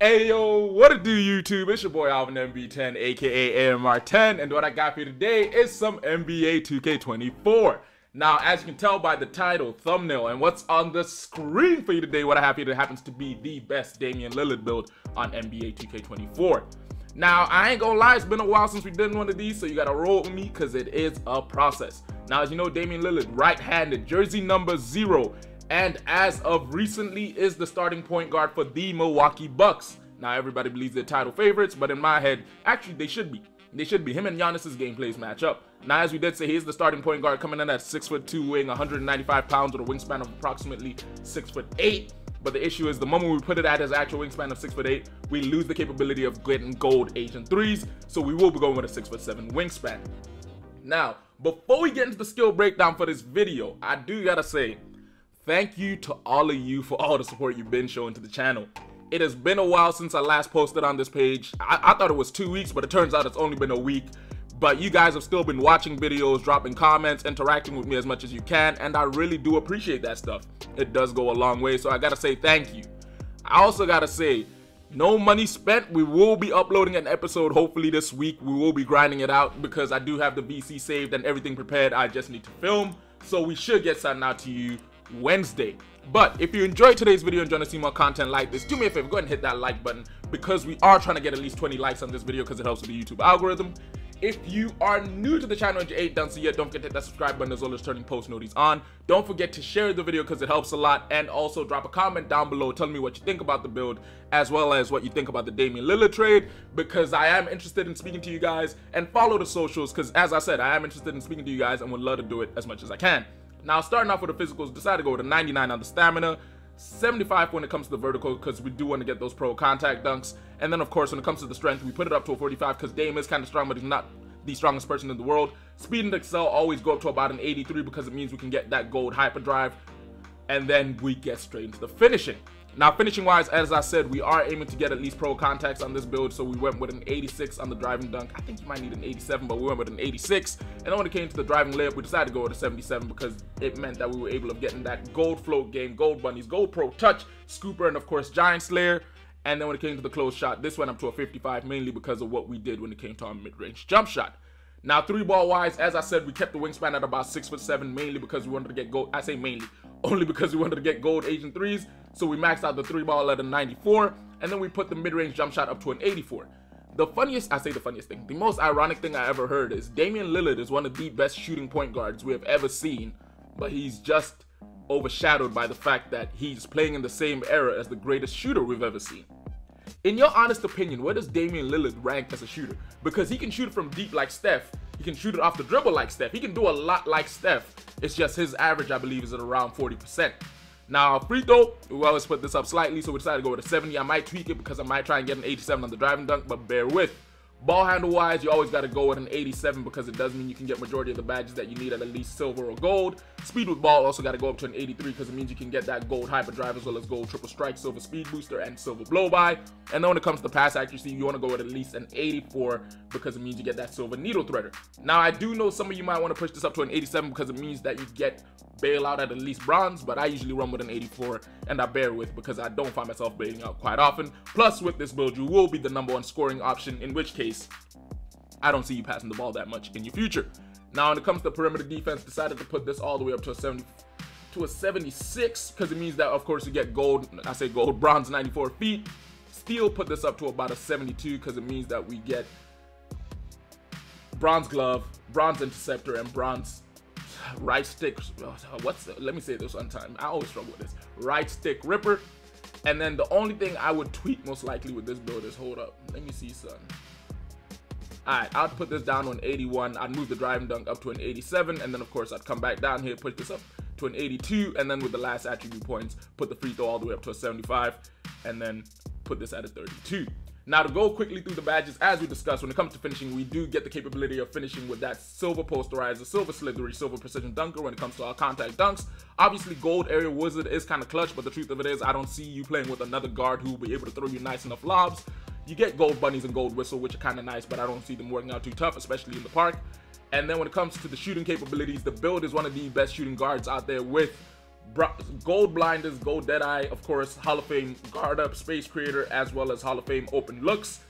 Hey yo, what it do YouTube? It's your boy Alvin MB10 aka AMR10, and what I got for you today is some NBA 2K24. Now, as you can tell by the title, thumbnail, and what's on the screen for you today, what I have here happens to be the best Damian Lillard build on NBA 2K24. Now, I ain't gonna lie, it's been a while since we did one of these, so you gotta roll with me because it is a process. Now, as you know, Damian Lillard, right-handed, jersey number 0, and as of recently is the starting point guard for the Milwaukee Bucks. Now, everybody believes they're title favorites, but in my head, actually, they should be. They should be. Him and Giannis's gameplays match up. Now, as we did say, he's the starting point guard coming in at 6'2", weighing 195 pounds with a wingspan of approximately 6'8". But the issue is the moment we put it at his actual wingspan of 6'8", we lose the capability of getting gold Asian threes, so we will be going with a 6'7" wingspan. Now, before we get into the skill breakdown for this video, I do gotta say, thank you to all of you for all the support you've been showing to the channel. It has been a while since I last posted on this page. I thought it was 2 weeks, but it turns out it's only been a week. But you guys have still been watching videos, dropping comments, interacting with me as much as you can, and I really do appreciate that stuff. It does go a long way, so I gotta say thank you. I also gotta say, no money spent. We will be uploading an episode hopefully this week. We will be grinding it out because I do have the VC saved and everything prepared. I just need to film, so we should get something out to you Wednesday. But if you enjoyed today's video and want to see more content like this, do me a favor, go ahead and hit that like button because we are trying to get at least 20 likes on this video because it helps with the YouTube algorithm. If you are new to the channel and you ain't done so yet, don't forget to hit that subscribe button as well as turning post notifications on. Don't forget to share the video because it helps a lot, and also drop a comment down below telling me what you think about the build as well as what you think about the Damian Lillard trade, because I am interested in speaking to you guys. And follow the socials because, as I said, I am interested in speaking to you guys and would love to do it as much as I can. Now, starting off with the physicals, decided to go with a 99 on the stamina, 75 when it comes to the vertical because we do want to get those pro contact dunks. And then, of course, when it comes to the strength, we put it up to a 45 because Dame is kind of strong, but he's not the strongest person in the world. Speed and excel always go up to about an 83 because it means we can get that gold hyperdrive. And then we get straight into the finishing. Now, finishing wise, as I said, we are aiming to get at least pro contacts on this build, so we went with an 86 on the driving dunk. I think you might need an 87, but we went with an 86. And then when it came to the driving layup, we decided to go with a 77 because it meant that we were able to get in that gold float game, gold bunnies, gold pro touch, scooper, and of course giant slayer. And then when it came to the close shot, this went up to a 55 mainly because of what we did when it came to our mid-range jump shot. Now, 3-ball wise, as I said, we kept the wingspan at about 6'7", mainly because we wanted to get gold. I say mainly, only because we wanted to get gold Asian threes. So we maxed out the 3-ball at a 94, and then we put the mid-range jump shot up to an 84. The funniest thing, the most ironic thing I ever heard is Damian Lillard is one of the best shooting point guards we have ever seen, but he's just overshadowed by the fact that he's playing in the same era as the greatest shooter we've ever seen. In your honest opinion, where does Damian Lillard rank as a shooter? Because he can shoot it from deep like Steph. He can shoot it off the dribble like Steph. He can do a lot like Steph. It's just his average, I believe, is at around 40%. Now, free throw, we always put this up slightly, so we decided to go with a 70. I might tweak it because I might try and get an 87 on the driving dunk, but bear with. Ball handle wise, you always got to go with an 87 because it does mean you can get majority of the badges that you need at least silver or gold. Speed with ball also got to go up to an 83 because it means you can get that gold hyperdrive as well as gold triple strike, silver speed booster, and silver blow by. And then when it comes to pass accuracy, you want to go with at least an 84 because it means you get that silver needle threader. Now, I do know some of you might want to push this up to an 87 because it means that you get bailout at least bronze, but I usually run with an 84, and I bear with because I don't find myself bailing out quite often. Plus, with this build, you will be the #1 scoring option, in which case I don't see you passing the ball that much in your future. Now, when it comes to perimeter defense, decided to put this all the way up to a 70 to a 76 because it means that, of course, you get gold. I say gold, bronze 94 feet. Steel put this up to about a 72 because it means that we get bronze glove, bronze interceptor, and bronze right stick. Let me say this one time. I always struggle with this. Right stick ripper. And then the only thing I would tweak most likely with this build is, hold up, let me see something. Alright, I'd put this down to an 81. I'd move the driving dunk up to an 87, and then of course I'd come back down here, push this up to an 82, and then with the last attribute points, put the free throw all the way up to a 75, and then put this at a 32. Now, to go quickly through the badges, as we discussed, when it comes to finishing, we do get the capability of finishing with that silver posterizer, silver slithery, silver precision dunker when it comes to our contact dunks. Obviously, gold area wizard is kind of clutch, but the truth of it is I don't see you playing with another guard who will be able to throw you nice enough lobs. You get gold bunnies and gold whistle, which are kind of nice, but I don't see them working out too tough, especially in the park. And then when it comes to the shooting capabilities, the build is one of the best shooting guards out there with Gold Blinders, Gold Deadeye, of course, Hall of Fame Guard Up, Space Creator, as well as Hall of Fame Open Looks.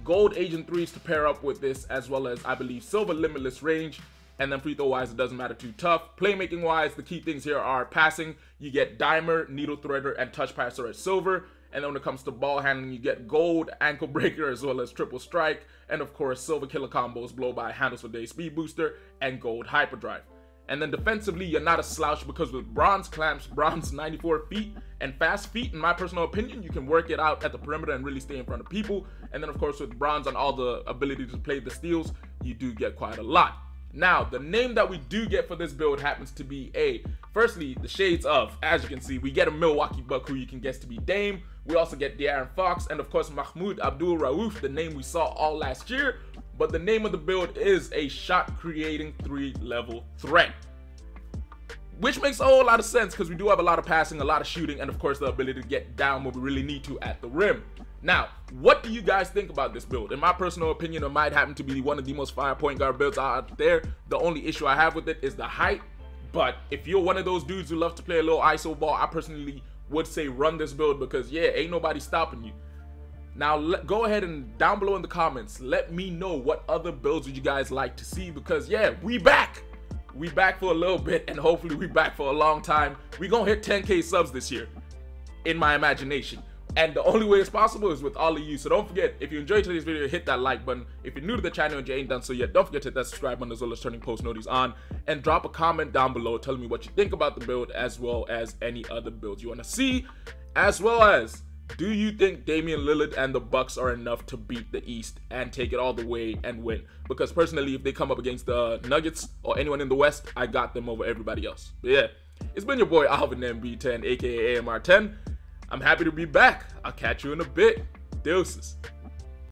Gold Agent 3s to pair up with this, as well as, I believe, Silver Limitless Range. And then free throw wise, it doesn't matter too tough. Playmaking wise, the key things here are passing. You get Dimer, Needle Threader, and Touch Passer at silver. And then when it comes to ball handling, you get Gold, Ankle Breaker, as well as Triple Strike. And of course, Silver Killer Combos, Blow By, Handles for Day, Speed Booster, and Gold Hyperdrive. And then defensively, you're not a slouch because with Bronze Clamps, Bronze 94 feet, and Fast Feet, in my personal opinion, you can work it out at the perimeter and really stay in front of people. And then of course, with Bronze on all the ability to play the steals, you do get quite a lot. Now, the name that we do get for this build happens to be firstly, the shades of, as you can see, we get a Milwaukee Buck who you can guess to be Dame. We also get De'Aaron Fox, and of course, Mahmoud Abdul-Rauf, the name we saw all last year. But the name of the build is a shot-creating 3-level threat, which makes a whole lot of sense because we do have a lot of passing, a lot of shooting, and of course, the ability to get down when we really need to at the rim. Now, what do you guys think about this build? In my personal opinion, it might happen to be one of the most fire point guard builds out there. The only issue I have with it is the height. But if you're one of those dudes who love to play a little ISO ball, I personally would say run this build because, yeah, ain't nobody stopping you. Now, go ahead and down below in the comments, let me know what other builds would you guys like to see because, yeah, we back. We back for a little bit and hopefully we back for a long time. We gonna hit 10K subs this year, in my imagination. And the only way it's possible is with all of you. So don't forget, if you enjoyed today's video, hit that like button. If you're new to the channel and you ain't done so yet, don't forget to hit that subscribe button as well as turning post notifications on. And drop a comment down below telling me what you think about the build as well as any other builds you want to see. As well as, do you think Damian Lillard and the Bucks are enough to beat the East and take it all the way and win? Because personally, if they come up against the Nuggets or anyone in the West, I got them over everybody else. But yeah, it's been your boy Alvin MB10, aka AMR10. I'm happy to be back. I'll catch you in a bit. Deuces.